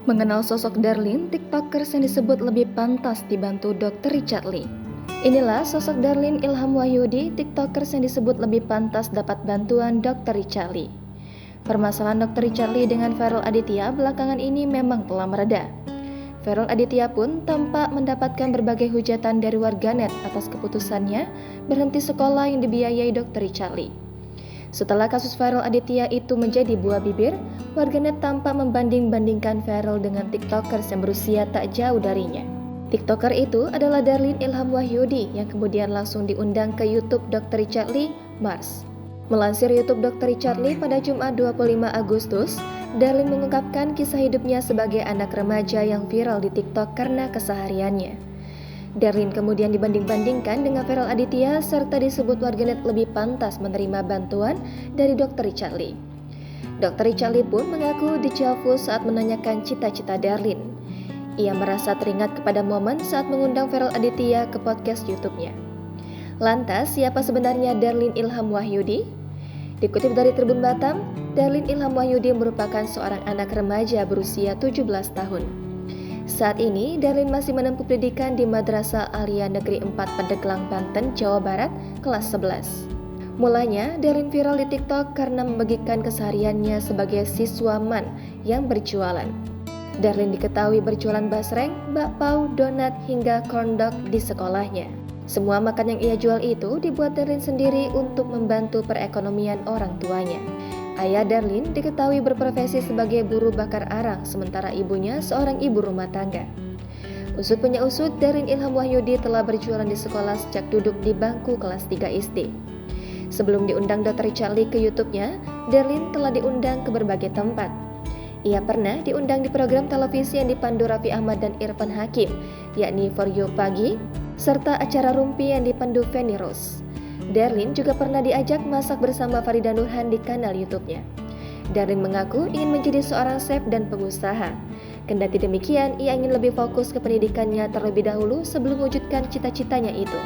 Mengenal sosok Darlene, TikTokers yang disebut lebih pantas dibantu Dr. Richard Lee. Inilah sosok Darlene Ilham Wahyudi, TikTokers yang disebut lebih pantas dapat bantuan Dr. Richard Lee. Permasalahan Dr. Richard Lee dengan Ferel Aditya belakangan ini memang telah mereda. Ferel Aditya pun tampak mendapatkan berbagai hujatan dari warganet atas keputusannya berhenti sekolah yang dibiayai Dr. Richard Lee. Setelah kasus Ferel Aditya itu menjadi buah bibir, warganet tampak membanding-bandingkan Ferel dengan TikTokers yang berusia tak jauh darinya. TikToker itu adalah Darlene Ilham Wahyudi yang kemudian langsung diundang ke YouTube Dr. Richard Lee, Mars. Melansir YouTube Dr. Richard Lee pada Jumat 25 Agustus, Darlene mengungkapkan kisah hidupnya sebagai anak remaja yang viral di TikTok karena kesehariannya. Darlene kemudian dibanding-bandingkan dengan Ferel Aditya serta disebut warganet lebih pantas menerima bantuan dari Dr. Richard Lee. Dr. Richard Lee pun mengaku dejavu saat menanyakan cita-cita Darlene. Ia merasa teringat kepada momen saat mengundang Ferel Aditya ke podcast YouTube-nya. Lantas, siapa sebenarnya Darlene Ilham Wahyudi? Dikutip dari Tribun Batam, Darlene Ilham Wahyudi merupakan seorang anak remaja berusia 17 tahun. Saat ini, Darlene masih menempuh pendidikan di Madrasah Aliyah Negeri 4 Pandeglang, Banten, Jawa Barat, kelas 11. Mulanya, Darlene viral di TikTok karena membagikan kesehariannya sebagai siswaman yang berjualan. Darlene diketahui berjualan basreng, bakpao, donat, hingga corn dog di sekolahnya. Semua makan yang ia jual itu dibuat Darlene sendiri untuk membantu perekonomian orang tuanya. Ayah Darlene diketahui berprofesi sebagai buruh bakar arang, sementara ibunya seorang ibu rumah tangga. Usut punya usut, Darlene Ilham Wahyudi telah berjualan di sekolah sejak duduk di bangku kelas 3 SD. Sebelum diundang Dr. Richard Lee ke YouTube-nya, Darlene telah diundang ke berbagai tempat. Ia pernah diundang di program televisi yang dipandu Raffi Ahmad dan Irfan Hakim, yakni For You Pagi, serta acara Rumpi yang dipandu Feni Rose. Darlene juga pernah diajak masak bersama Farida Nurhan di kanal YouTube-nya. Darlene mengaku ingin menjadi seorang chef dan pengusaha. Kendati demikian, ia ingin lebih fokus ke pendidikannya terlebih dahulu sebelum mewujudkan cita-citanya itu.